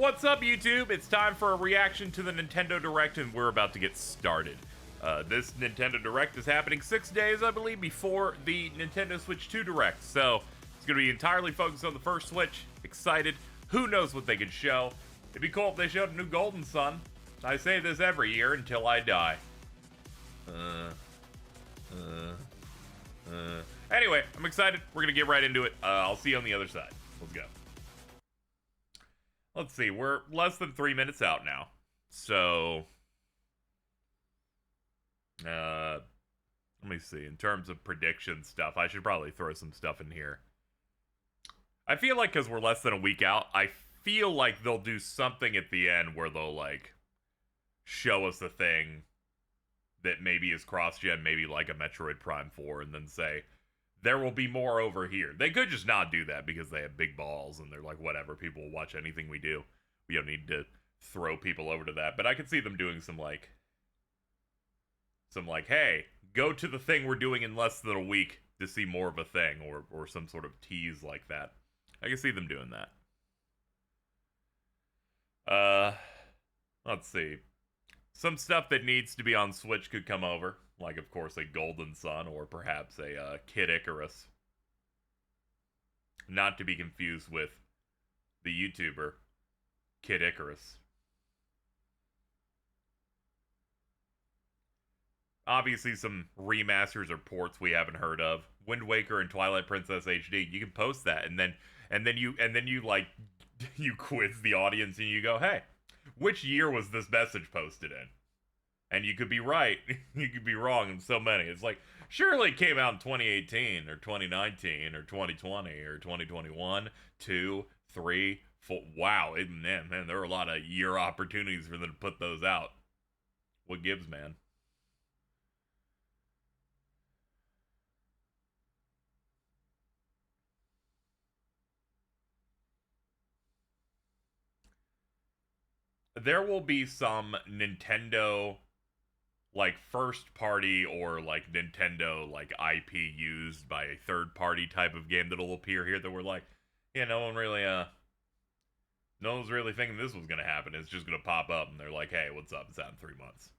What's up, YouTube? It's time for a reaction to the Nintendo Direct, and we're about to get started. This Nintendo Direct is happening 6 days, I believe, before the Nintendo Switch 2 Direct, so it's going to be entirely focused on the first Switch. Excited. Who knows what they could show? It'd be cool if they showed a new Golden Sun. I say this every year until I die. Anyway, I'm excited. We're going to get right into it. I'll see you on the other side. Let's go. Let's see, we're less than 3 minutes out now. So, let me see. In terms of prediction stuff, I should probably throw some stuff in here. I feel like because we're less than a week out, I feel like they'll do something at the end where they'll, like, show us the thing that maybe is cross-gen, maybe like a Metroid Prime 4, and then say, there will be more over here. They could just not do that because they have big balls and they're like, whatever, people will watch anything we do. We don't need to throw people over to that. But I could see them doing some like, hey, go to the thing we're doing in less than a week to see more of a thing, or some sort of tease like that. I can see them doing that. Let's see. Some stuff that needs to be on Switch could come over. Like, of course, a Golden Sun, or perhaps a Kid Icarus. Not to be confused with the YouTuber, Kid Icarus. Obviously, some remasters or ports we haven't heard of. Wind Waker and Twilight Princess HD. You can post that, and then you like you quiz the audience and you go, hey, which year was this message posted in? And you could be right, you could be wrong in so many. It's like, surely it came out in 2018, or 2019, or 2020, or 2021, 2, 3, 4. Wow, man, there are a lot of year opportunities for them to put those out. What gives, man? There will be some Nintendo, like, first party or like Nintendo like IP used by a third party type of game that'll appear here that we're like, yeah, no one's really thinking this was gonna happen. It's just gonna pop up and they're like, hey, what's up? It's out in 3 months.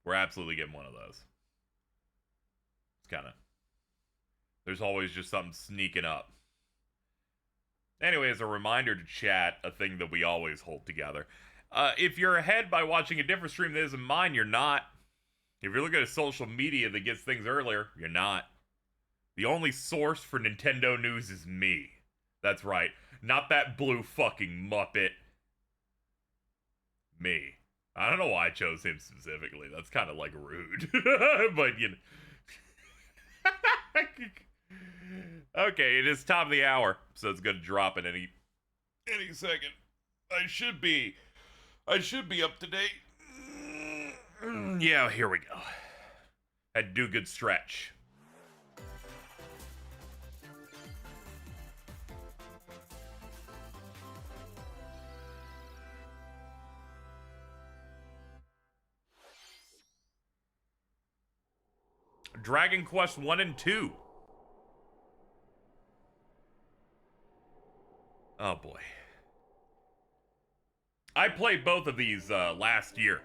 We're absolutely getting one of those. It's kind of, there's always just something sneaking up. Anyway, as a reminder to chat, a thing that we always hold together. If you're ahead by watching a different stream that isn't mine, you're not. If you're looking at social media that gets things earlier, you're not. The only source for Nintendo news is me. That's right. Not that blue fucking Muppet. Me. I don't know why I chose him specifically. That's kind of like rude. But, you know. Okay, it is top of the hour, so it's gonna drop in any second. I should be up to date. Yeah, here we go. Had to do a good stretch. Dragon Quest 1 and 2. Oh boy. I played both of these last year.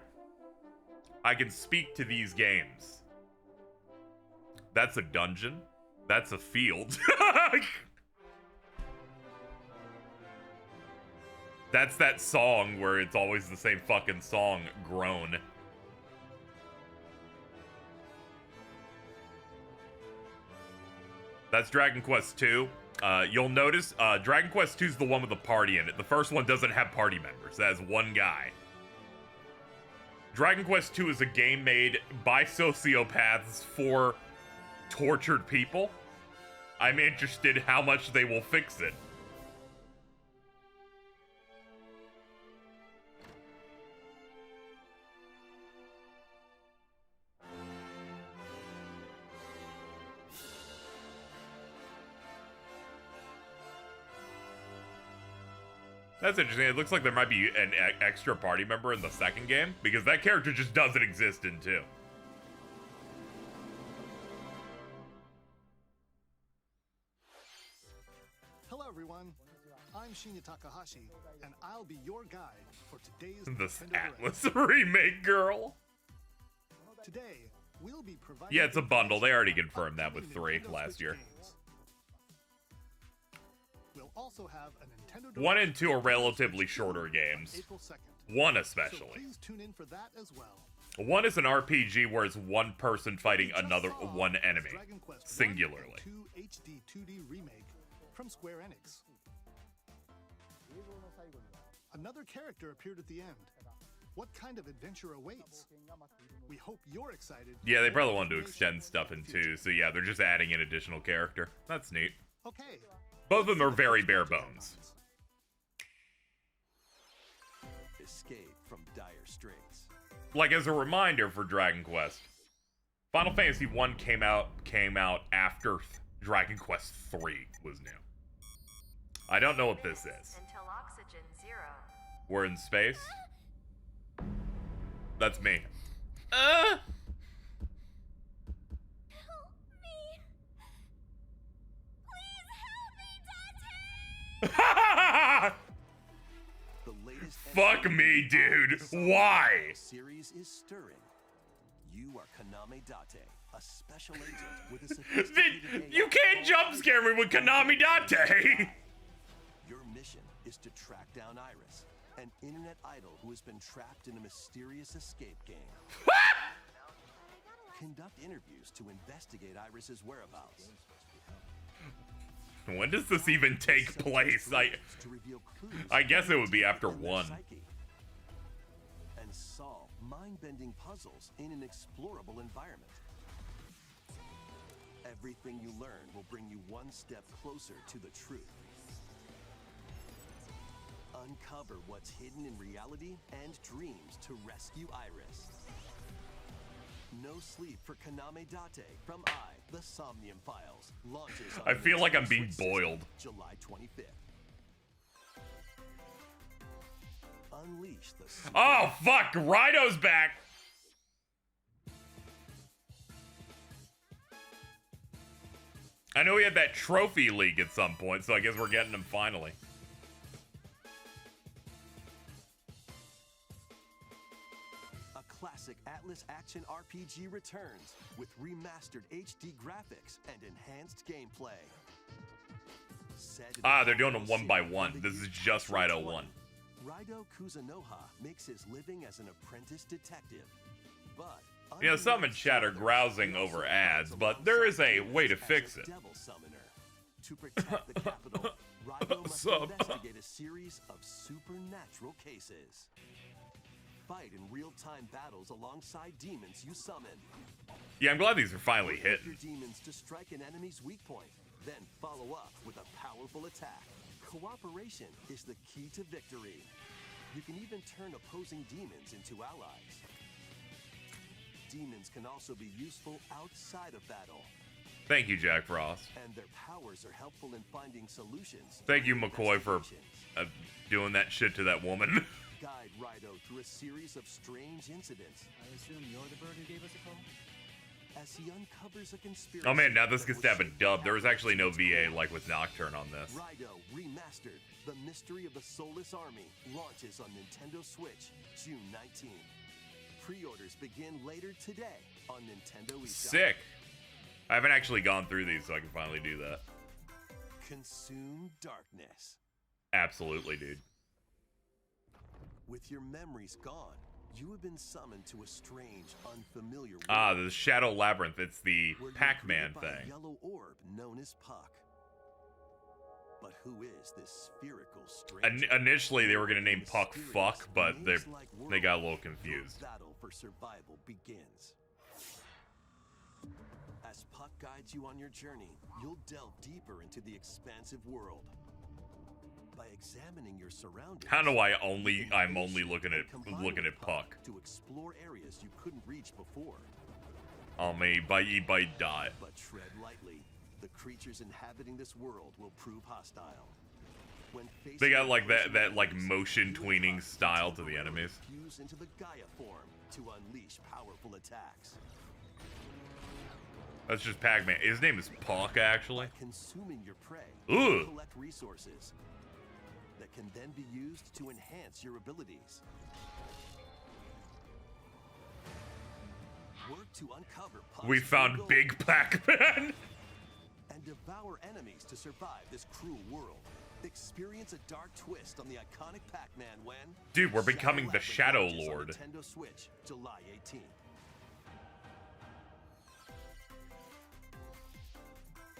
I can speak to these games. That's a dungeon. That's a field. That's that song where it's always the same fucking song, Groan. That's Dragon Quest 2. You'll notice Dragon Quest 2 is the one with the party in it. The first one doesn't have party members. That has one guy. Dragon Quest 2 is a game made by sociopaths for tortured people. I'm interested how much they will fix it. That's interesting. It looks like there might be an extra party member in the second game, because that character just doesn't exist in 2. Hello, everyone. I'm Shinya Takahashi, and I'll be your guide for today's This Nintendo Atlas remake girl. Direct. Today, we'll be providing. Yeah, it's a bundle. They already confirmed that with 3 last year. Games. We'll also have a Nintendo Direct 1 and 2 are relatively shorter games. April 2nd. 1 So especially. please tune in for that as well. 1 is an RPG where it's one person fighting another one enemy, Dragon Quest singularly. 1 and 2 HD 2D remake from Square Enix. Another character appeared at the end. What kind of adventure awaits? We hope you're excited. Yeah, they probably wanted to extend stuff in 2, so yeah, they're just adding an additional character. That's neat. Okay. Both of them are very bare bones. Escape from dire straits. Like, as a reminder for Dragon Quest, Final Fantasy 1 came out after Dragon Quest 3 was new. I don't know what this is. Until oxygen 0. We're in space? That's me. Help me. Please help me, Dante. The latest Fuck me, dude. Why? series is stirring. You are Kaname Date, a special agent with a sophisticated You can't jump scare me with Kaname Date. Your mission is to track down Iris, an internet idol who has been trapped in a mysterious escape game. Conduct interviews to investigate Iris's whereabouts. When does this even take place? To reveal clues I guess it would be after on their 1. psyche. And solve mind-bending puzzles in an explorable environment. Everything you learn will bring you one step closer to the truth. Uncover what's hidden in reality and dreams to rescue Iris. No Sleep for Kaname Date from the Somnium Files launches on I feel like I'm Nintendo being Switch boiled. system, July 25th. Unleash the super Oh, fuck. Raidou's back. I know he had that trophy league at some point, so I guess we're getting him finally. A classic Atlas action RPG returns with remastered HD graphics and enhanced gameplay. Set in Ah, they're doing them Final 1 by City 1. in the This is year just Raidou 2020, 1. Raidou Kuzunoha makes his living as an apprentice detective, but You know, some in chat are grousing over ads, but there is a way to fix it. Devil summoner. To protect the capital, Raidou must Sub. investigate a series of supernatural cases. Fight in real-time battles alongside demons you summon. Yeah, I'm glad these are finally Work with hitting. your demons to strike an enemy's weak point, then follow up with a powerful attack. Cooperation is the key to victory. You can even turn opposing demons into allies. Demons can also be useful outside of battle, Thank you, Jack Frost. and their powers are helpful in finding solutions. Thank to you, McCoy, for investigations. doing that shit to that woman. Guide Raidou through a series of strange incidents I assume you're the bird who gave us a call? as he uncovers a conspiracy. Oh man, now this that gets will to have a shape dub. There was Atlas actually no since VA birth. like with Nocturne on this. Raidou Remastered, The Mystery of the Soulless Army, launches on Nintendo Switch June 19th. Pre-orders begin later today on Nintendo eShop. Sick. I haven't actually gone through these, so I can finally do that. Consume darkness. Absolutely, dude. With your memories gone, you have been summoned to a strange, unfamiliar world. Ah, the Shadow Labyrinth. It's the where you're Pac-Man greeted by a thing. yellow orb known as Puck. But who is this spherical stranger? Initially, they were gonna name The Puck mysterious Fuck, but maze-like they got a world, little confused. Your battle for survival begins. As Puck guides you on your journey, you'll delve deeper into the expansive world. By examining your surroundings, How do I you only? can I'm face only looking and at combine with Puck. to explore areas you couldn't reach before. On me, bite dot. But tread lightly. The creatures inhabiting this world will prove hostile. When They got facing like that opposing like enemies, motion you and tweening Puck style to the temporarily enemies. fuse into the Gaia form to unleash powerful attacks. That's just Pac-Man. His name is Puck, actually. By consuming your prey, Ugh. collect resources. can then be used to enhance your abilities. Work to uncover Pug's We true found goals Big Pac-Man. and devour enemies to survive this cruel world. Experience a dark twist on the iconic Pac-Man when Dude, we're becoming the Shadow launches on Lord. Nintendo Switch, July 18th.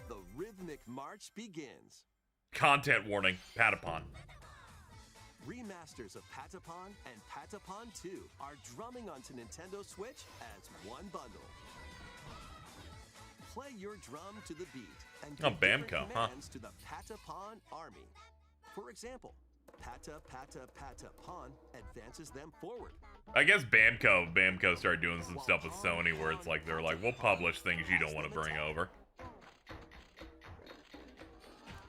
The rhythmic march begins. Content warning, Patapon. Remasters of Patapon and Patapon 2 are drumming onto Nintendo Switch as one bundle. Play your drum to the beat and Oh, give different Bamco, huh? commands to the Patapon army. For example, Pata Pata Patapon advances them forward. I guess Bamco started doing some stuff with Sony where it's like they're like, we'll publish things you don't want to bring over.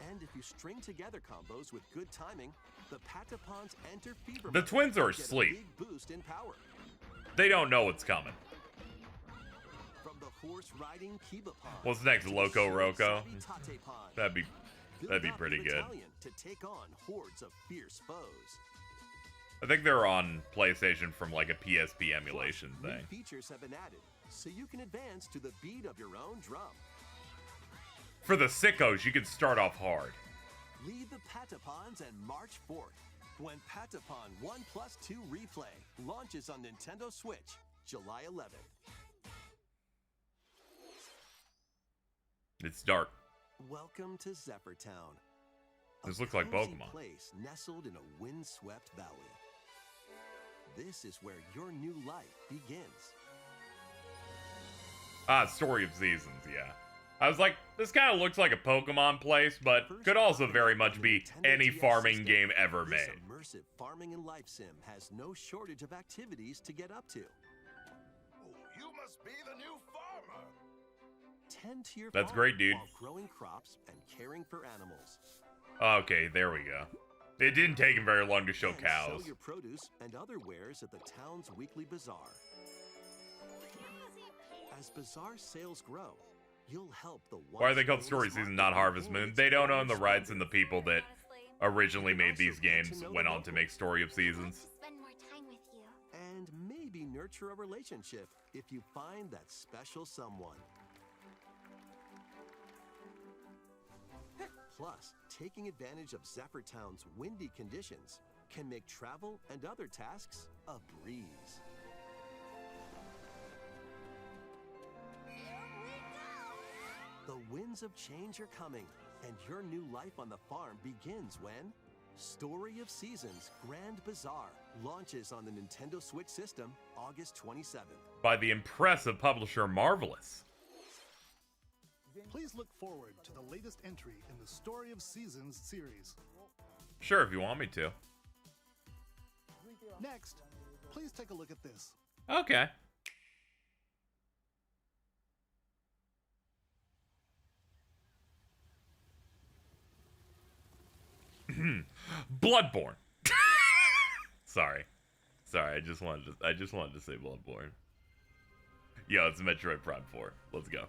And if you string together combos with good timing, the Patapons enter fever The mode twins are and get a asleep. big boost in power. They don't know what's coming. From the horse-riding Kibapon What's next, to the Loco shield Roco? savvy Tatepon. That'd be Build up pretty your good. battalion to take on hordes of fierce foes. I think they're on PlayStation from like a PSP emulation Plus, thing. new features have been added, so you can advance to the beat of your own drum. For the sickos, you can start off hard. Lead the Patapons and march forth when Patapon 1+2 Replay launches on Nintendo Switch, July 11th. It's dark. Welcome to Zephyr Town. This A looks like cozy Pokemon. place nestled in a windswept valley. This is where your new life begins. Ah, Story of Seasons, yeah. I was like, this kind of looks like a Pokemon place, but could also very much be any farming game ever This made. immersive farming and life sim has no shortage of activities to get up to. Oh, you must be the new farmer. Tend to your That's farm great, dude. while growing crops and caring for animals. Okay, there we go. It didn't take him very long to show And cows. sell your produce and other wares at the town's weekly bazaar. As bazaar sales grow, you'll help the Why are they called once Story famous Season, market not Harvest regain Moon? its They don't former own the rights, and the splendor. people that originally made these games went on to make Story of Seasons. Spend more time with you. And maybe nurture a relationship if you find that special someone. Plus, taking advantage of Zephyr Town's windy conditions can make travel and other tasks a breeze. The winds of change are coming, and your new life on the farm begins when Story of Seasons Grand Bazaar launches on the Nintendo Switch system August 27th. By the impressive publisher Marvelous. Please look forward to the latest entry in the Story of Seasons series. Sure, if you want me to. Next, please take a look at this. Okay. Bloodborne. Sorry, I just wanted to say Bloodborne. Yo, it's Metroid Prime 4. Let's go.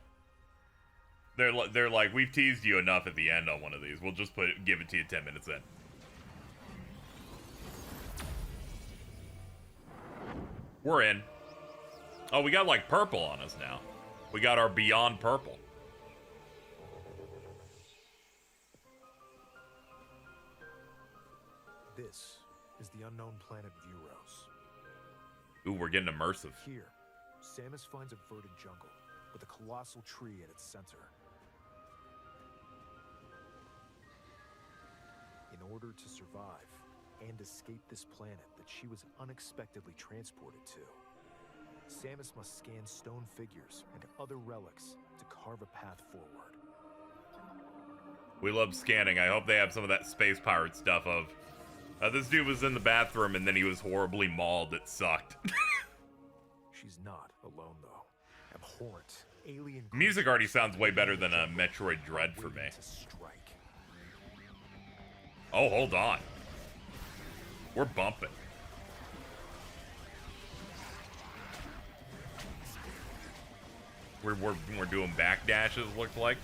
They're like, we've teased you enough at the end on one of these. We'll just give it to you 10 minutes in. We're in. Oh, we got like purple on us now. We got our Beyond Purple. This is the unknown planet Vuros. Ooh, we're getting immersive. Here, Samus finds a verdant jungle with a colossal tree at its center. In order to survive and escape this planet that she was unexpectedly transported to, Samus must scan stone figures and other relics to carve a path forward. We love scanning. I hope they have some of that space pirate stuff of... this dude was in the bathroom and then he was horribly mauled. It sucked. She's not alone, though. Abhorrent, alien... Music already sounds way better than a Metroid Dread for me. waiting to strike. Oh, hold on. We're bumping. We're doing backdashes, look like.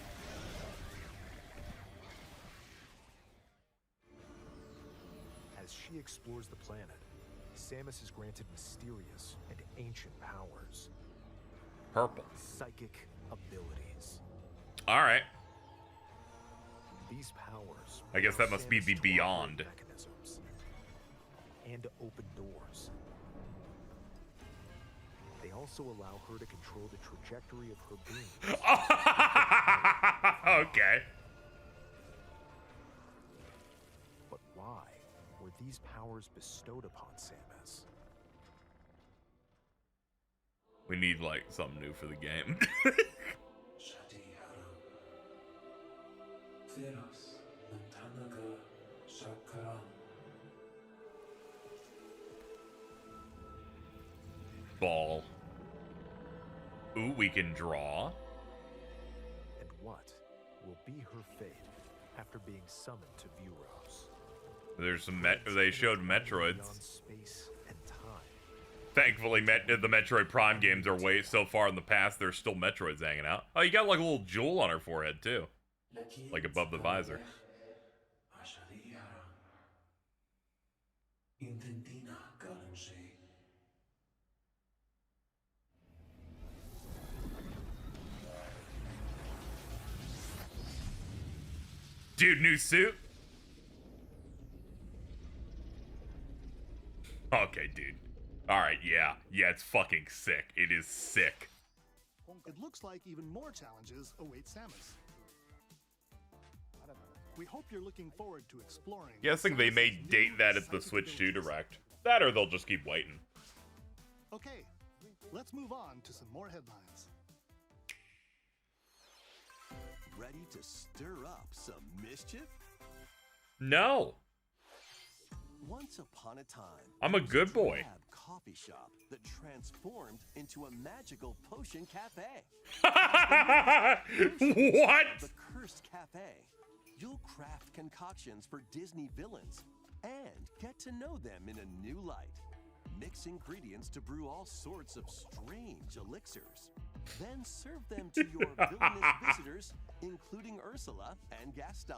explores the planet, Samus is granted mysterious and ancient powers. Purple. Psychic abilities. All right. These powers. I guess that allow must be Samus the to beyond. operate mechanisms and to open doors. They also allow her to control the trajectory of her beam. Okay. But why were these powers bestowed upon Samus? We need like something new for the game. Ball. Ooh, we can draw. And what will be her fate after being summoned to Vuros? There's some they showed Metroids. Beyond space and time. Thankfully, the Metroid Prime games are way so far in the past. There's still Metroids hanging out. Oh, you got like a little jewel on her forehead too, like above the visor. Dude, new suit? Okay, dude. Alright, yeah. Yeah, it's fucking sick. It is sick. It looks like even more challenges await Samus. We hope you're looking forward to exploring. Guessing they may Samus's date new that at the psychic Switch 2 abilities. Direct. That or they'll just keep waiting. Okay, let's move on to some more headlines. Ready to stir up some mischief? No. Once upon a time, I'm a there was good boy. drab coffee shop that transformed into a magical potion cafe. What? The Cursed Cafe. You'll craft concoctions for Disney villains and get to know them in a new light. Mix ingredients to brew all sorts of strange elixirs. Then serve them to your villainous visitors, including Ursula and Gaston.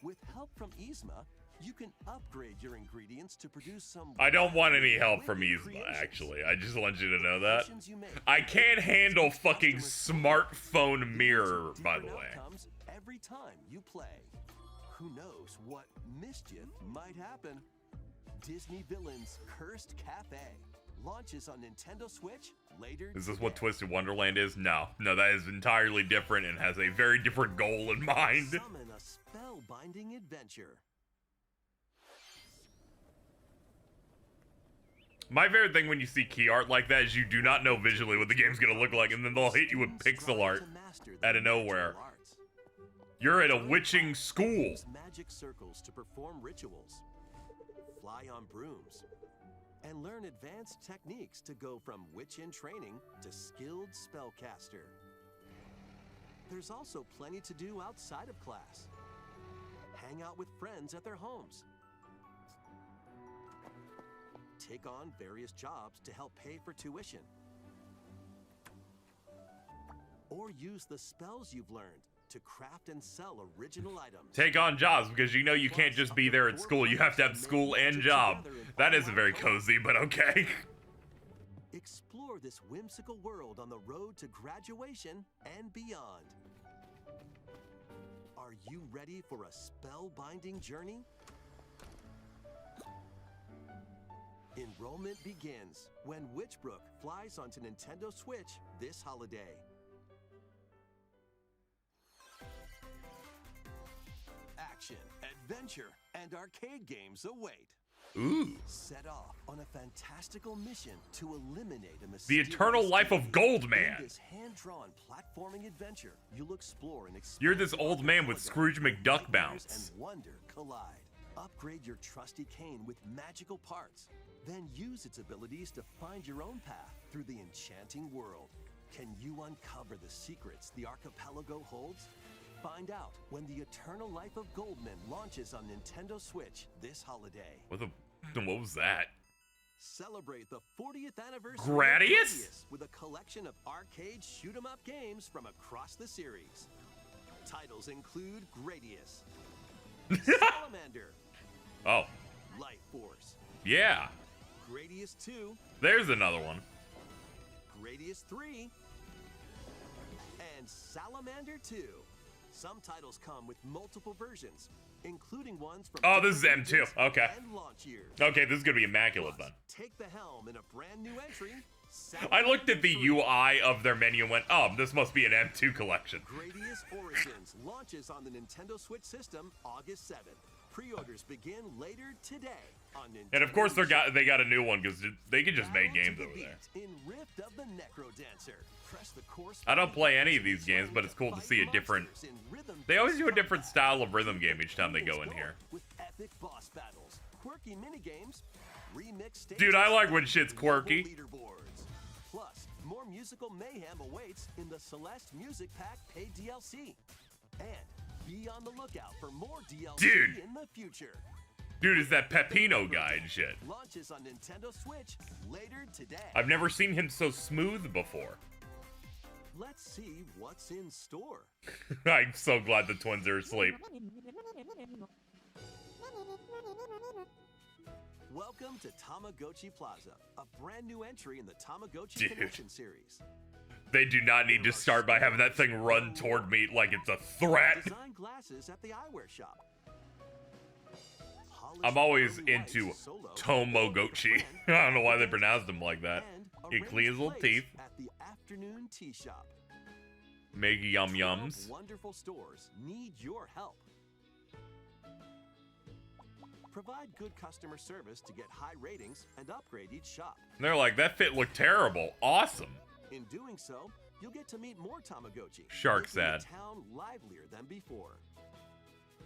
With help from Yzma, you can upgrade your ingredients to produce some. I don't want any help from witty Yzma, creations. actually. I just want you to know that. Potions you make I can't handle fucking customers smartphone lead to mirror, by the different way. outcomes every time you play. Who knows what mischief might happen? Disney Villains Cursed Cafe launches on Nintendo Switch later Is this what today. Twisted Wonderland is? No. No, that is entirely different and has a very different goal in mind. Summon a spellbinding adventure. My favorite thing when you see key art like that is you do not know visually what the game's gonna look like, and then they'll hit you with Students pixel strive art to master the out of magical nowhere. arts. You're at a witching school. Use magic circles to perform rituals, fly on brooms, and learn advanced techniques to go from witch in training to skilled spellcaster. There's also plenty to do outside of class. Hang out with friends at their homes. Take on various jobs to help pay for tuition. Or use the spells you've learned to craft and sell original items. Take on jobs because you know you can't just be there at school. You have to have school and job. That isn't very cozy, but okay. Explore this whimsical world on the road to graduation and beyond. Are you ready for a spellbinding journey? Enrollment begins when Witchbrook flies onto Nintendo Switch this holiday. Action, adventure, and arcade games await. Ooh. Set off on a fantastical mission to eliminate a The mysterious Eternal Life of enemy. Goldman. In this hand-drawn platforming adventure, you'll explore and You're this expand old man with Archipelago Scrooge where McDuck nightmares bounce. And wonder collide. Upgrade your trusty cane with magical parts. Then use its abilities to find your own path through the enchanting world. Can you uncover the secrets the archipelago holds? Find out when the Eternal Life of Goldman launches on Nintendo Switch this holiday. What was that? Celebrate the 40th anniversary Gradius? of Gradius with a collection of arcade shoot-'em-up games from across the series. Titles include Gradius, Salamander, Oh. Life Force, Yeah. Gradius 2, There's another one. Gradius 3, and Salamander 2. Some titles come with multiple versions, including ones from Oh, this is different M2. regions Okay. and launch years. Okay, this is gonna be immaculate Plus, then. take the helm in a brand new entry. I looked at the Salamander 3. UI of their menu and went, oh, this must be an M2 collection. Gradius Origins launches on the Nintendo Switch system August 7th. Pre-orders begin later today on Nintendo. And of course they got a new one because they can just make Battle to games the over there. beat in Rift of the Necro Dancer. Press the course I don't button play any of to these games, but it's cool to fight see a different... monsters in rhythm They always do a based different combat. style of rhythm game each time they go in here. With epic boss battles, quirky minigames, remix stages, Dude, I like when shit's and quirky. level leaderboards. Plus, more musical mayhem awaits in the Celeste Music Pack paid DLC. And be on the lookout for more DLC Dude. in the future. Dude, is that Pepino guy and shit. Launches on Nintendo Switch later today. I've never seen him so smooth before. Let's see what's in store. I'm so glad the twins are asleep. Welcome to Tamagotchi Plaza, a brand new entry in the Tamagotchi Dude. Connection series. They do not need to start by having that thing run toward me like it's a threat. Design glasses at the eyewear shop. I'm always Polished into white solo Tomogotchi. I don't know why they pronounced him like that. and He arranged cleans little plates teeth. at the afternoon tea shop. Make yum 12 yums. Wonderful stores need your help. Provide good customer service to get high ratings and upgrade each shop. They're like, that fit looked terrible. Awesome. In doing so, you'll get to meet more Tamagotchi. Shark making the sad. town livelier than before.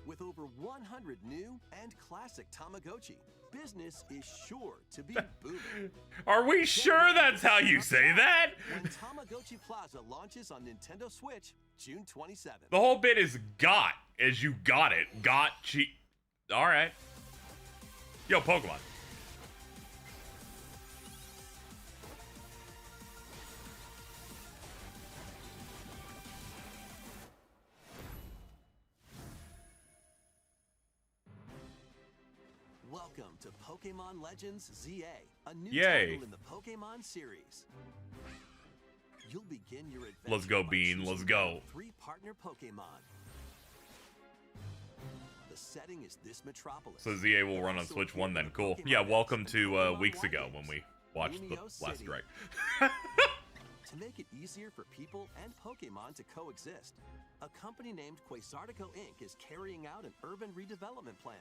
With over 100 new and classic Tamagotchi, business is sure to be booming. Are we sure that's how you say that? When Tamagotchi Plaza launches on Nintendo Switch, June 27th. The whole bit is got as you got it. Got cheap. Alright. Yo, Pokemon. Welcome to Pokémon Legends ZA, a new Yay. title in the Pokémon series. You'll begin your adventure Let's go, by Bean, choosing let's go. one of 3 partner Pokémon. The setting is this metropolis. So ZA will run on Switch 1 then. Cool. Yeah, welcome to weeks ago when we watched the last strike. To make it easier for people and Pokémon to coexist, a company named Quasartico Inc. is carrying out an urban redevelopment plan.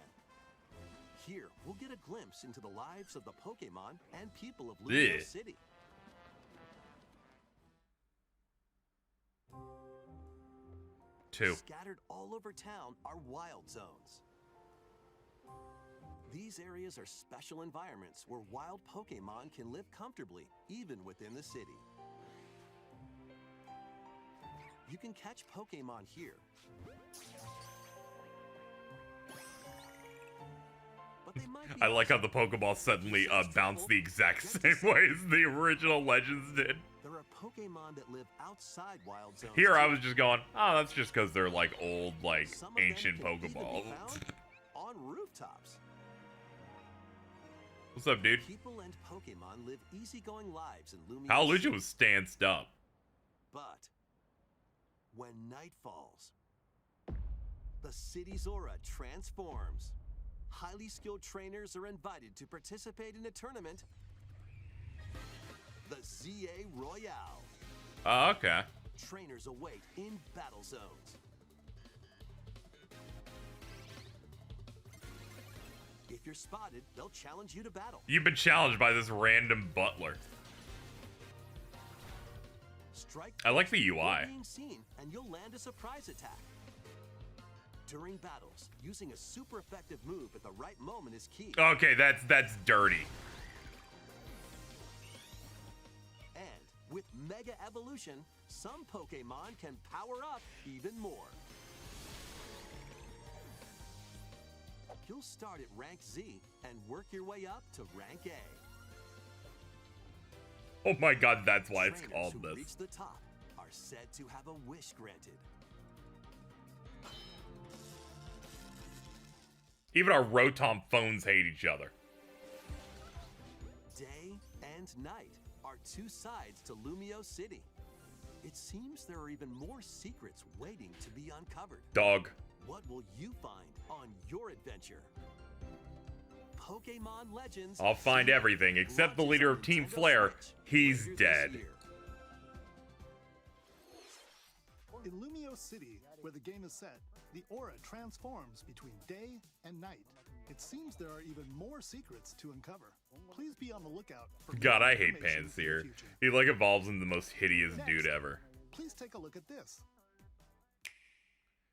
Here, we'll get a glimpse into the lives of the Pokémon and people of Lumio Ugh. City. Two. Scattered all over town are wild zones. These areas are special environments where wild Pokémon can live comfortably, even within the city. You can catch Pokémon here. But they might be I like how outside. the Pokeball suddenly Besides bounced the travel, exact get to same see way as the original Legends did. There are Pokémon that live outside wild zones. Here I too. was just going, oh, that's just because they're like old, like Some of them ancient can even be Pokeballs. found on rooftops. What's up, dude? People and Pokémon live easygoing lives in Lumio Hallelujah City. was stanced up. But when night falls, the city's aura transforms. Highly skilled trainers are invited to participate in a tournament, the ZA Royale. Oh, okay. Trainers await in battle zones. If you're spotted, they'll challenge you to battle. You've been challenged by this random butler. Strike. I like the You're UI. being seen, and you'll land a surprise attack. During battles, using a super effective move at the right moment is key. Okay, that's dirty. And with Mega Evolution, some Pokémon can power up even more. You'll start at rank Z and work your way up to rank A. Oh my god, that's why it's Trainers called who this. reach the top are said to have a wish granted. Even our Rotom phones hate each other. Day and night are two sides to Lumio City. It seems there are even more secrets waiting to be uncovered. Dog. What will you find on your adventure? Pokémon Legends. I'll find everything except the leader of Team Flare. He's dead. In Lumio City, where the game is set, the aura transforms between day and night. It seems there are even more secrets to uncover. Please be on the lookout for God, more I hate information in the Panseer. future. He like evolves into the most hideous dude ever. Please take a look at this.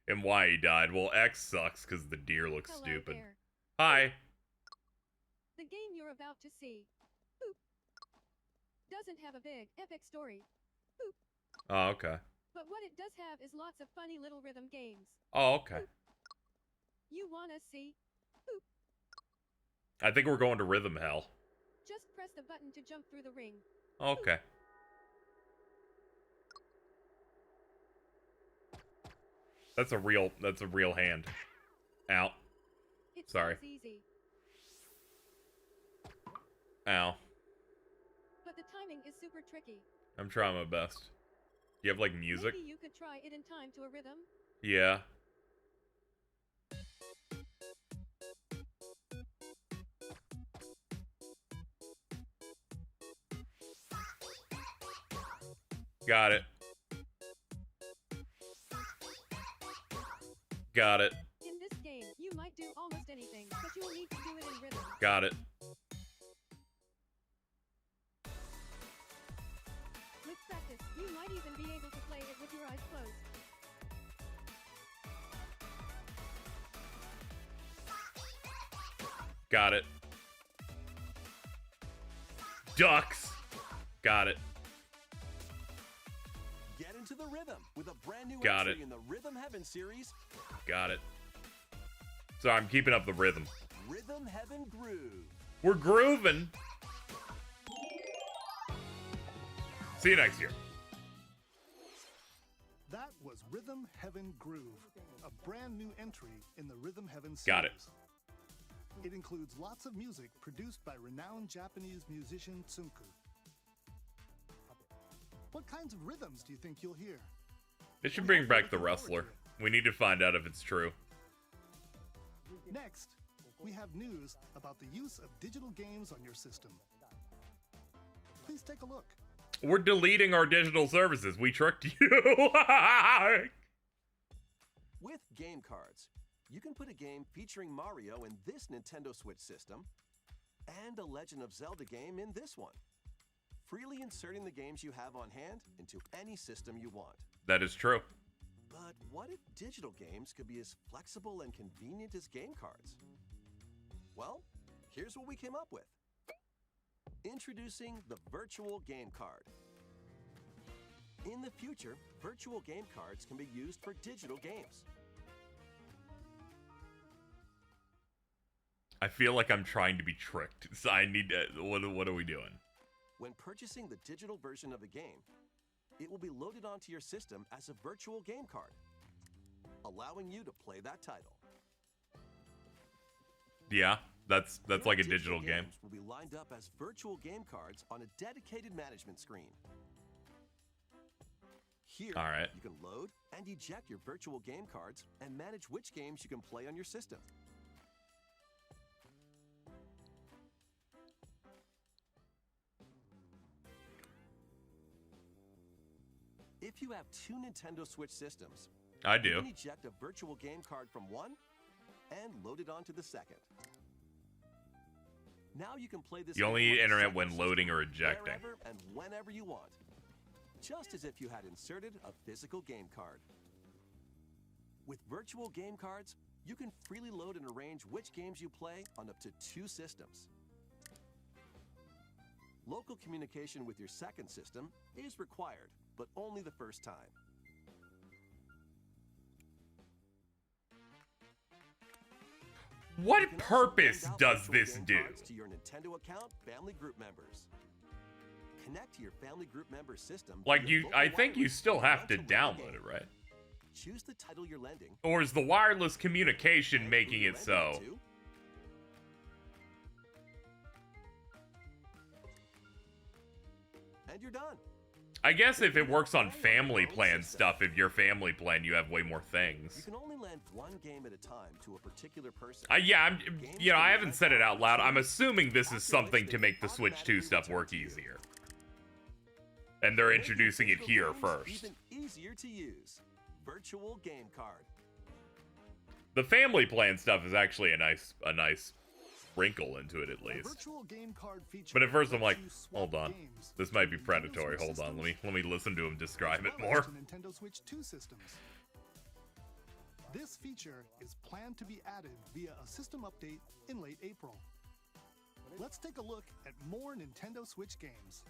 And why he died? Well, X sucks because the deer looks Hello stupid. there. Hi. The game you're about to see, boop, doesn't have a big, epic story, boop, Oh, okay. but what it does have is lots of funny little rhythm games. Oh, okay. You wanna see? Boop. I think we're going to Rhythm Hell. Just press the button to jump through the ring. Okay. That's a real hand. Ow. It Sorry. sounds easy, Ow. but the timing is super tricky. I'm trying my best. Do you have like music? Maybe you could try it in time to a rhythm. Yeah. Got it. Got it. In this game, you might do almost anything, but you'll need to do it in rhythm. Got it. With practice, you might even be able to play it with your eyes closed. Got it. Ducks. Got it. Get into the rhythm with a brand new Got entry it. in the Rhythm Heaven series, Got it. So I'm keeping up the rhythm. Rhythm Heaven Groove. We're grooving. See you next year. That was Rhythm Heaven Groove, a brand new entry in the Rhythm Heaven series. Got it. It includes lots of music produced by renowned Japanese musician Tsunku. What kinds of rhythms do you think you'll hear? It should bring back the wrestler. We need to find out if it's true. Next, we have news about the use of digital games on your system. Please take a look. We're deleting our digital services. We tricked you. With game cards, you can put a game featuring Mario in this Nintendo Switch system and a Legend of Zelda game in this one, freely inserting the games you have on hand into any system you want. That is true. But what if digital games could be as flexible and convenient as game cards? Well, here's what we came up with. Introducing the Virtual Game Card. In the future, virtual game cards can be used for digital games. I feel like I'm trying to be tricked. So I need to, what are we doing? When purchasing the digital version of a game, it will be loaded onto your system as a virtual game card, allowing you to play that title. Yeah, that's Your like a digital game. games will be lined up as virtual game cards on a dedicated management screen. Here, All right. you can load and eject your virtual game cards and manage which games you can play on your system. If you have two Nintendo Switch systems, I you do. can eject a virtual game card from one and load it onto the second. Now you can play this You only game need on the internet second when system loading or ejecting. wherever and whenever you want, just as if you had inserted a physical game card. With virtual game cards, you can freely load and arrange which games you play on up to 2 systems. Local communication with your second system is required, but only the first time. What You can also purpose lend out does virtual this game do? cards to your Nintendo account family group members. Connect to your family group member system. Like via you, local I think you wireless still and have launch to a mobile download game. it, right? Choose the title you're lending. Or is the wireless communication and making who it you're lending so? to. and you're done. I guess if it works on family plan stuff, if your family plan, you have way more You things. can only lend one game at a time to a particular person. Yeah, I haven't said it out loud. I'm assuming this is something to make the Switch 2 stuff work easier. And they're introducing it here first. Even easier to use. Virtual game card. The family plan stuff is actually a nice wrinkle into it at The least. virtual game card feature But at first I'm lets like, you swap hold on, games this might be between Nintendo predatory. Switch Hold on, systems let me listen to him describe it as well more. as to Nintendo Switch 2 systems. This feature is planned to be added via a system update in late April. Let's take a look at more Nintendo Switch games.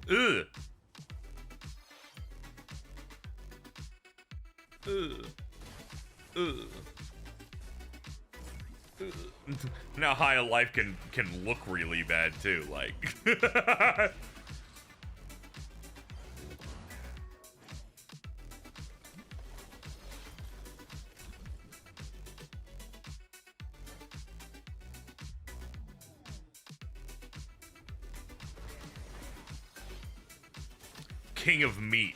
Ugh. Ugh. Ugh. Ugh. Now High Life can look really bad too, like. King of Meat.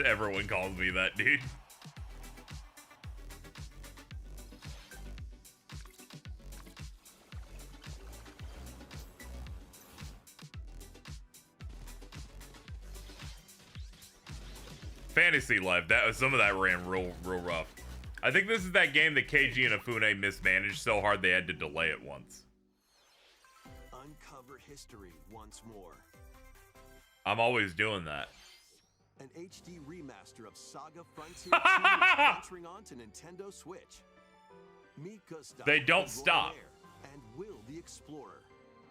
Everyone calls me that, dude. Fantasy Life. Some of that ran real rough. I think this is that game that KG and Afune mismanaged so hard they had to delay it once. Uncover history once more. I'm always doing that. An HD remaster of Saga Frontier 2 is entering onto Nintendo Switch. Meet Gustav, They don't the stop. Royal and Will the Explorer.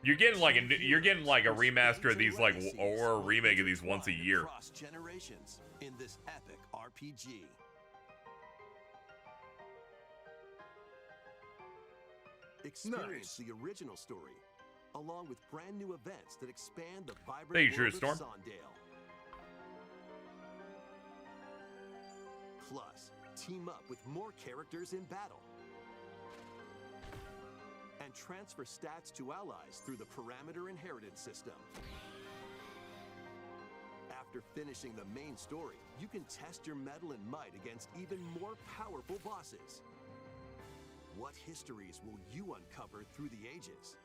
You're getting like a remaster of these like or a remake of these once a year. Across generations in this epic RPG. Experience the original story, along with brand new events that expand the vibrant Thank you, world True of Storm. Sondale. Plus, team up with more characters in battle. And transfer stats to allies through the parameter inheritance system. After finishing the main story, you can test your mettle and might against even more powerful bosses. What histories will you uncover through the ages?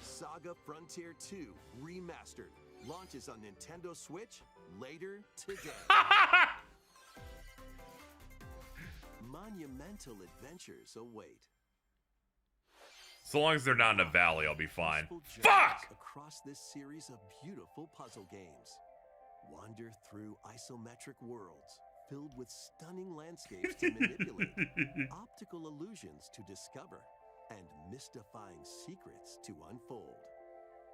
Saga Frontier 2 Remastered launches on Nintendo Switch later today. Monumental adventures await. So long as they're not in a valley, I'll be fine. Peaceful journeys Fuck! Across this series of beautiful puzzle games. Wander through isometric worlds filled with stunning landscapes to manipulate, optical illusions to discover, and mystifying secrets to unfold.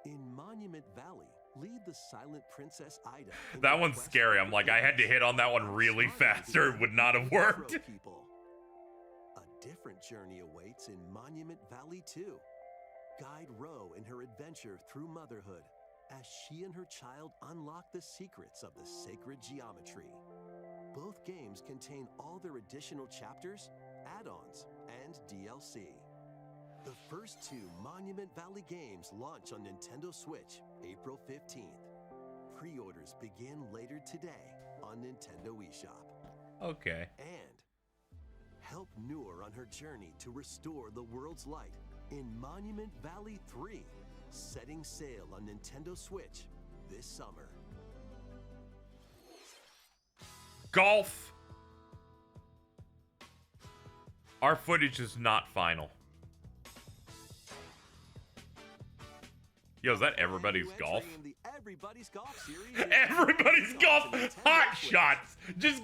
In Monument Valley, lead the silent Princess Ida. in That the one's quest scary. for I'm like, I had to hit on that one really fast or it would not have worked. People. A different journey awaits in Monument Valley 2. Guide Ro in her adventure through motherhood as she and her child unlock the secrets of the sacred geometry. Both games contain all their additional chapters, add-ons, and DLC. The first two Monument Valley games launch on Nintendo Switch April 15th. Pre-orders begin later today on Nintendo eShop. Okay. And help Noor on her journey to restore the world's light in Monument Valley 3, setting sail on Nintendo Switch this summer. Golf. Our footage is not final. Yo, is that everybody's Brand new golf? entry in the Everybody's Golf series. is Everybody's golf on Nintendo hot Switch. shots. Just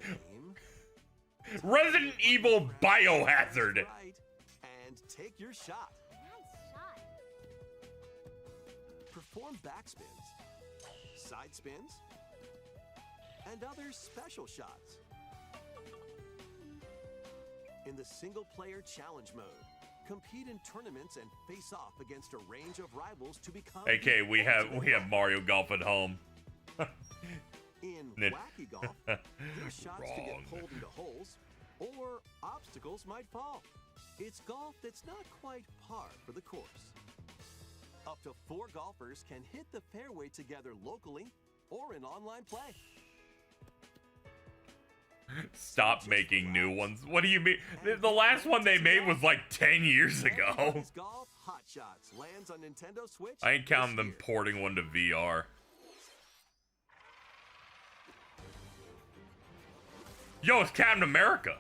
Aim, Resident Evil Biohazard. right, and take your shot. Nice shot. Perform backspins, side spins, and other special shots. In the single-player challenge mode, compete in tournaments and face off against a range of rivals to become. AK, the we have ultimate golfer. Mario Golf at home. In Nin- wacky golf, your shots could Wrong. get pulled into holes, or obstacles might fall. It's golf that's not quite par for the course. Up to 4 golfers can hit the fairway together locally or in online play. Stop making new ones. What do you mean? The last one they made was like 10 years ago. Everybody's Golf Hot Shots lands on Nintendo Switch. I ain't counting this them year. porting one to VR. Yo, it's Captain America.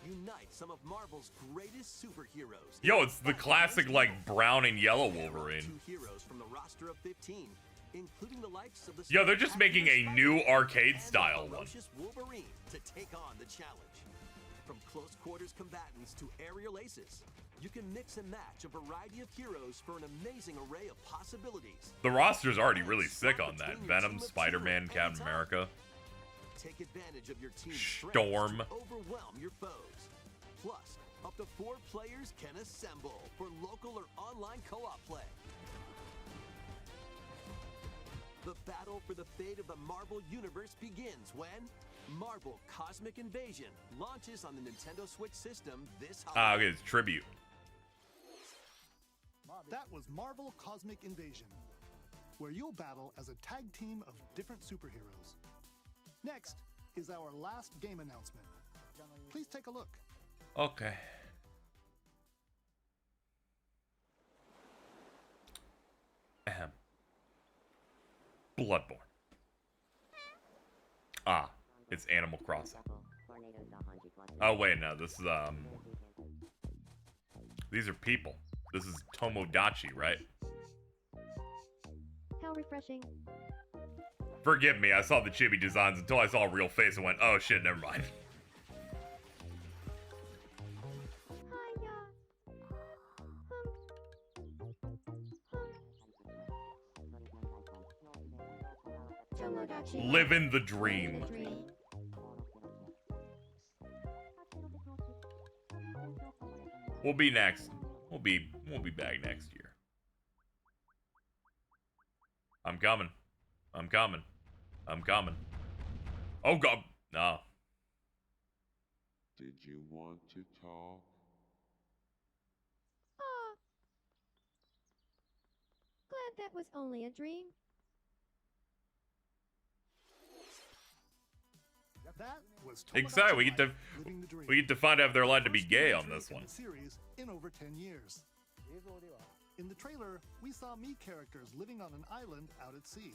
Unite some of Marvel's greatest superheroes. Yo, it's the classic, like, brown and yellow Wolverine. 2 heroes from the roster of 15, including the likes of the Yo, they're just making a new Spider-Man arcade-style and the one. ferocious Wolverine to take on the challenge. From close quarters combatants to aerial aces, you can mix and match a variety of heroes for an amazing array of possibilities. The roster's already really sick on that. Venom, Spider-Man, Captain America. Take advantage of your team's strengths Storm. to overwhelm your foes. Plus, up to 4 players can assemble for local or online co-op play. The battle for the fate of the Marvel Universe begins when Marvel Cosmic Invasion launches on the Nintendo Switch system this Ah, holiday. okay, it's tribute. That was Marvel Cosmic Invasion, where you'll battle as a tag team of different superheroes. Next is our last game announcement. Please take a look. Okay. Ahem. Bloodborne. Ah, it's Animal Crossing. Oh wait, no, this is these are people. This is Tomodachi, right? How refreshing. Forgive me, I saw the chibi designs until I saw a real face and went, oh shit, never mind. Tomodachi. Living the dream. We'll be next. We'll be back next year. I'm coming. I'm coming. I'm coming. Oh god. No. Did you want to talk? Aw. Glad that was only a dream. That was Excited, we Tomodachi get to- Life, Living the Dream. We get to find out if they're allowed to be First gay new on entry this in one. the series in over 10 years. In the trailer, we saw Mii characters living on an island out at sea.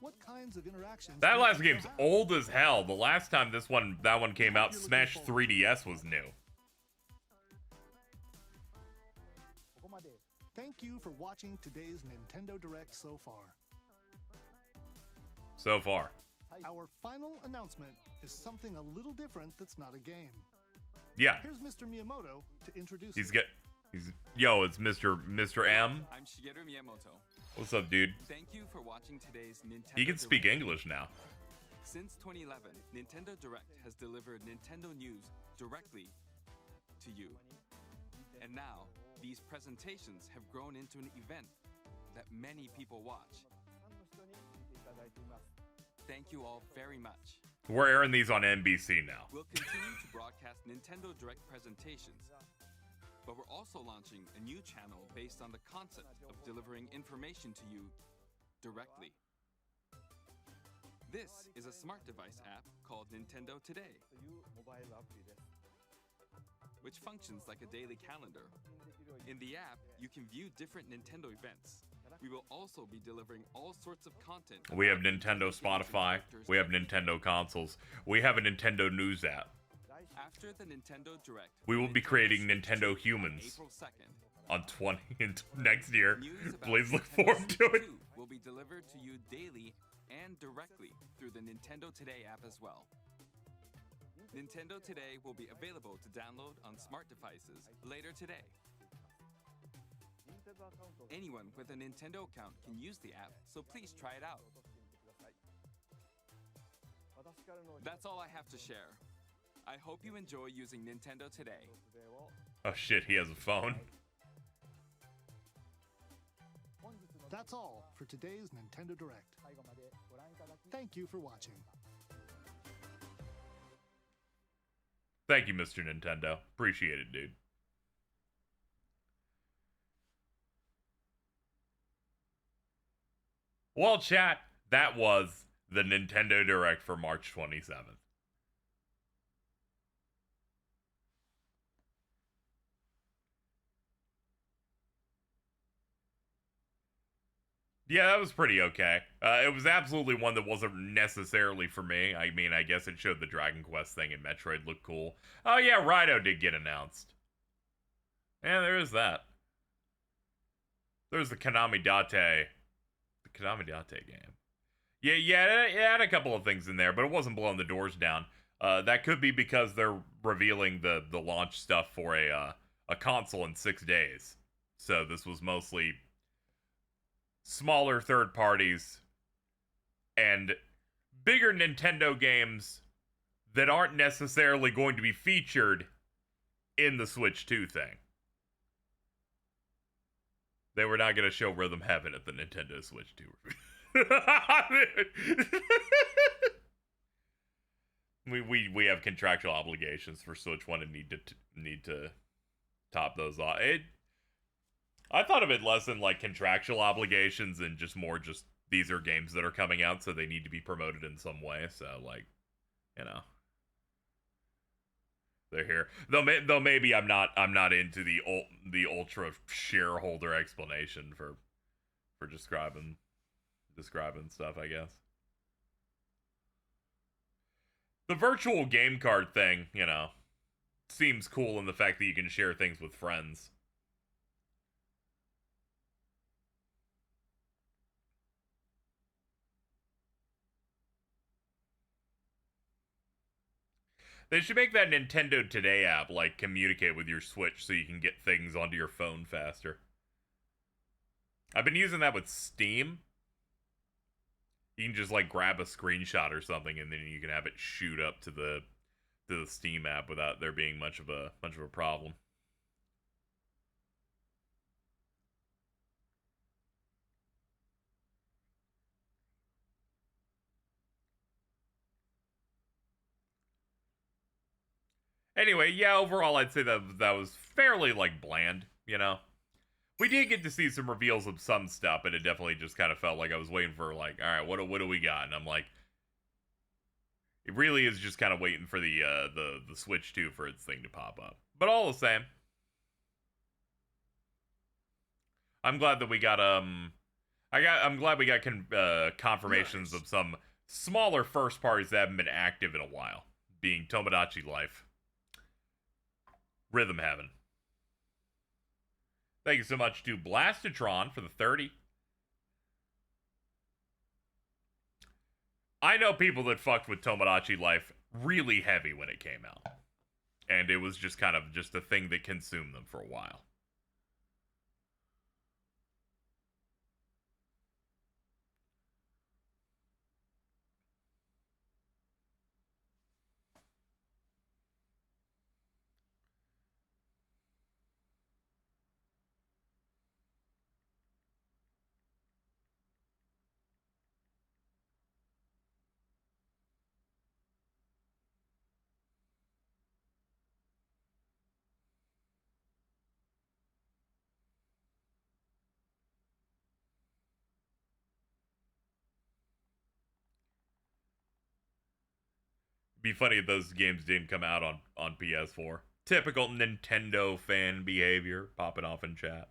What kinds of interactions? That do you last think they'll game's have? old as hell. The last time that one came out, Smash 3DS was new. Thank you for watching today's Nintendo Direct so far. So far. Our final announcement is something a little different that's not a game. Yeah. Here's Mr. Miyamoto to introduce He's you. Yo, it's Mr. M. I'm Shigeru Miyamoto. What's up, dude? Thank you for watching today's Nintendo He can speak Direct. English now. Since 2011, Nintendo Direct has delivered Nintendo news directly to you. And now, these presentations have grown into an event that many people watch. Thank you all very much. We're airing these on NBC now. We'll continue to broadcast Nintendo Direct presentations, but we're also launching a new channel based on the concept of delivering information to you directly. This is a smart device app called Nintendo Today, which functions like a daily calendar. In the app, you can view different Nintendo events. We will also be delivering all sorts of content. We have Nintendo Spotify. We have Nintendo consoles. We have a Nintendo news app. After the Nintendo Direct, We will be creating Nintendo Switch Humans April 2nd. on next year. News about Please look Nintendo forward to Switch it. 2 will be delivered to you daily and directly through the Nintendo Today app as well. Nintendo Today will be available to download on smart devices later today. Anyone with a Nintendo account can use the app, so please try it out. That's all I have to share. I hope you enjoy using Nintendo Today. Oh shit, he has a phone. That's all for today's Nintendo Nintendo Direct. Thank you for watching. Thank you, Mr. Nintendo. Appreciate it, dude. Well, chat, that was the Nintendo Direct for March 27th. Yeah, that was pretty okay. It was absolutely one that wasn't necessarily for me. I mean, I guess it showed the Dragon Quest thing and Metroid looked cool. Oh yeah, Raidou did get announced. Yeah, there is that. There's the Kaname Date game. Yeah, it had a couple of things in there, but it wasn't blowing the doors down. That could be because they're revealing the launch stuff for a console in 6 days. So this was mostly smaller third parties and bigger Nintendo games that aren't necessarily going to be featured in the Switch 2 thing. They were not going to show Rhythm Heaven at the Nintendo Switch 2 review. we have contractual obligations for Switch 1 and need to top those off. I thought of it less than like contractual obligations and just more just these are games that are coming out, so they need to be promoted in some way. So like, you know, they're here. Though maybe I'm not into the ultra shareholder explanation for describing stuff, I guess. The virtual game card thing, you know, seems cool in the fact that you can share things with friends. They should make that Nintendo Today app, like, communicate with your Switch so you can get things onto your phone faster. I've been using that with Steam. You can just, like, grab a screenshot or something, and then you can have it shoot up to the Steam app without there being much of a problem. Anyway, yeah, overall, I'd say that was fairly, like, bland, you know? We did get to see some reveals of some stuff, but it definitely just kind of felt like I was waiting for, like, all right, what do we got? And I'm like, it really is just kind of waiting for the Switch 2 for its thing to pop up. But all the same, I'm glad that we got I'm glad we got confirmations of some smaller first parties that haven't been active in a while, being Tomodachi Life, Rhythm Heaven. Thank you so much to Blastatron for the 30. I know people that fucked with Tomodachi Life really heavy when it came out. And it was just kind of just a thing that consumed them for a while. Be funny if those games didn't come out on PS4. Typical Nintendo fan behavior popping off in chat.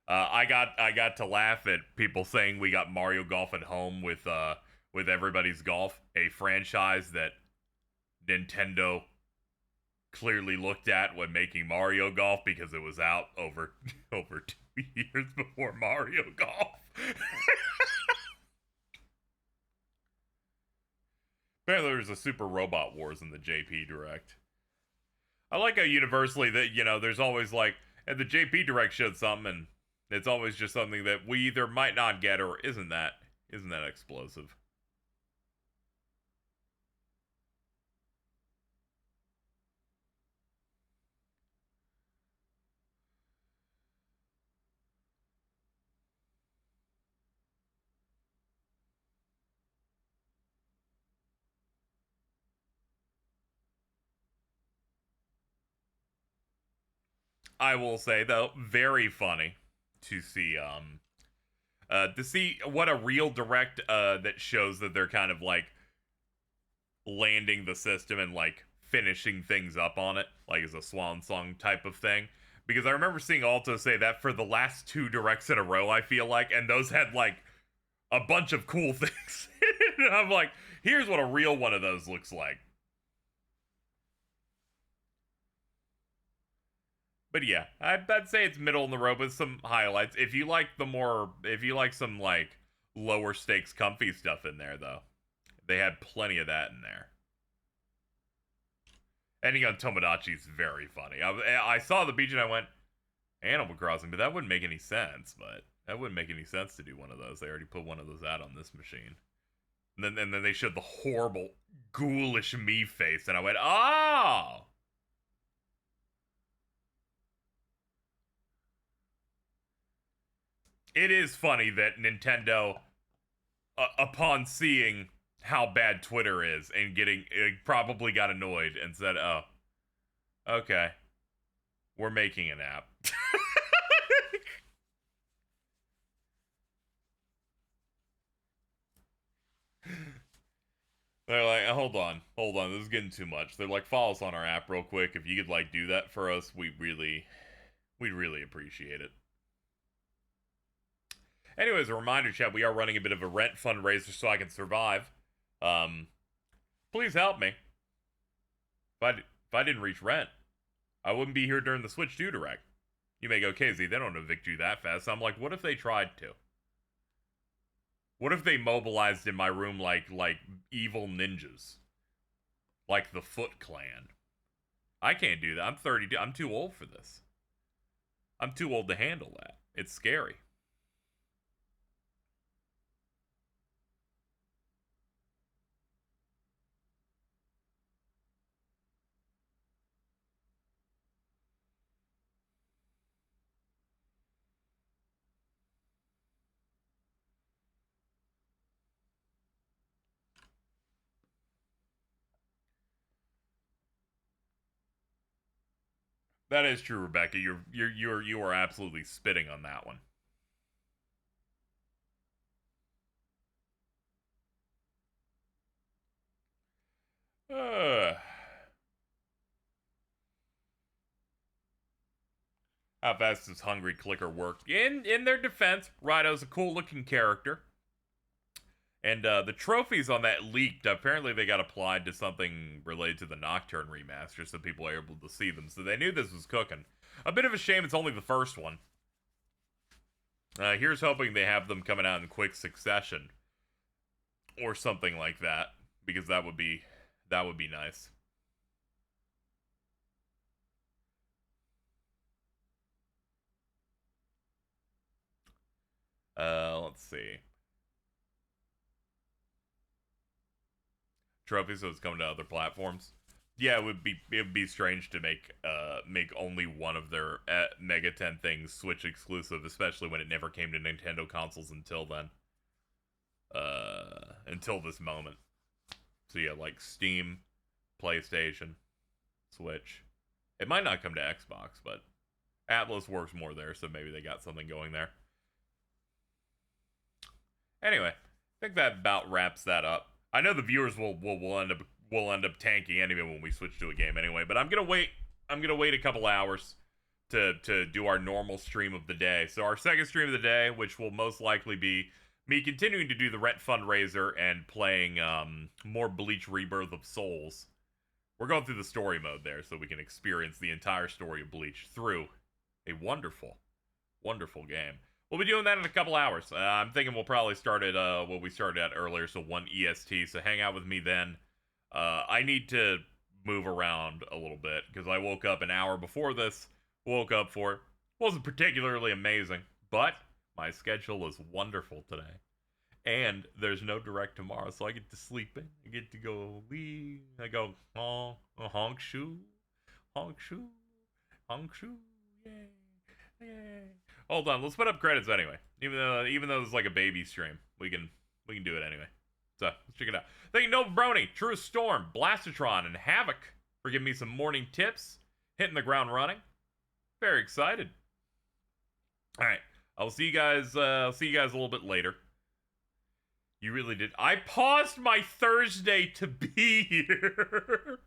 I got to laugh at people saying we got Mario Golf at home with Everybody's Golf, a franchise that Nintendo clearly looked at when making Mario Golf because it was out over 2 years before Mario Golf. Apparently there's a Super Robot Wars in the JP Direct. I like how universally that, you know, there's always like, and the JP Direct showed something and it's always just something that we either might not get or isn't that explosive. I will say though, very funny to see what a real direct that shows that they're kind of like landing the system and like finishing things up on it, like as a swan song type of thing. Because I remember seeing Alto say that for the last 2 directs in a row, I feel like, and those had like a bunch of cool things. And I'm like, here's what a real one of those looks like. But yeah, I'd say it's middle in the road with some highlights. If you like some like lower stakes comfy stuff in there though, they had plenty of that in there. Ending on Tomodachi is very funny. I saw the beach and I went, Animal Crossing, but that wouldn't make any sense. But that wouldn't make any sense to do one of those. They already put one of those out on this machine. And then they showed the horrible, ghoulish me face, and I went, oh! It is funny that Nintendo, upon seeing how bad Twitter is and probably got annoyed and said, oh, okay, we're making an app. They're like, hold on, this is getting too much. They're like, follow us on our app real quick. If you could like do that for us, we'd really appreciate it. Anyways, a reminder, chat, we are running a bit of a rent fundraiser so I can survive. Please help me. If I didn't reach rent, I wouldn't be here during the Switch 2 Direct. You may go, KZ, they don't evict you that fast. I'm like, what if they tried to? What if they mobilized in my room like evil ninjas? Like the Foot Clan. I can't do that. I'm 32. I'm too old for this. I'm too old to handle that. It's scary. That is true, Rebecca. You are absolutely spitting on that one. How fast does Hungry Clicker work? In their defense, Raidou's a cool looking character. And the trophies on that leaked. Apparently they got applied to something related to the Nocturne remaster, so people are able to see them. So they knew this was cooking. A bit of a shame it's only the first one. Here's hoping they have them coming out in quick succession. Or something like that. Because that would be nice. Let's see. Trophies, so it's coming to other platforms. Yeah, it would be strange to make only one of their Mega 10 things Switch exclusive, especially when it never came to Nintendo consoles until then. Until this moment. So yeah, like Steam, PlayStation, Switch. It might not come to Xbox, but Atlas works more there, so maybe they got something going there. Anyway, I think that about wraps that up. I know the viewers will end up tanking anyway when we switch to a game anyway, but I'm gonna wait a couple hours to do our normal stream of the day. So our second stream of the day, which will most likely be me continuing to do the rent fundraiser and playing more Bleach Rebirth of Souls. We're going through the story mode there so we can experience the entire story of Bleach through a wonderful, wonderful game. We'll be doing that in a couple hours. I'm thinking we'll probably start at what we started at earlier, so 1 EST, so hang out with me then. I need to move around a little bit, because I woke up an hour before this, woke up for it. Wasn't particularly amazing, but my schedule is wonderful today. And there's no direct tomorrow, so I get to sleep in. I get to go I go, honk shoo, yay, yay. Hold on, let's put up credits anyway. Even though it's like a baby stream, we can do it anyway. So let's check it out. Thank you, Noble Brony, True Storm, Blastatron, and Havoc for giving me some morning tips, hitting the ground running. Very excited. All right. I'll see you guys a little bit later. You really did. I paused my Thursday to be here.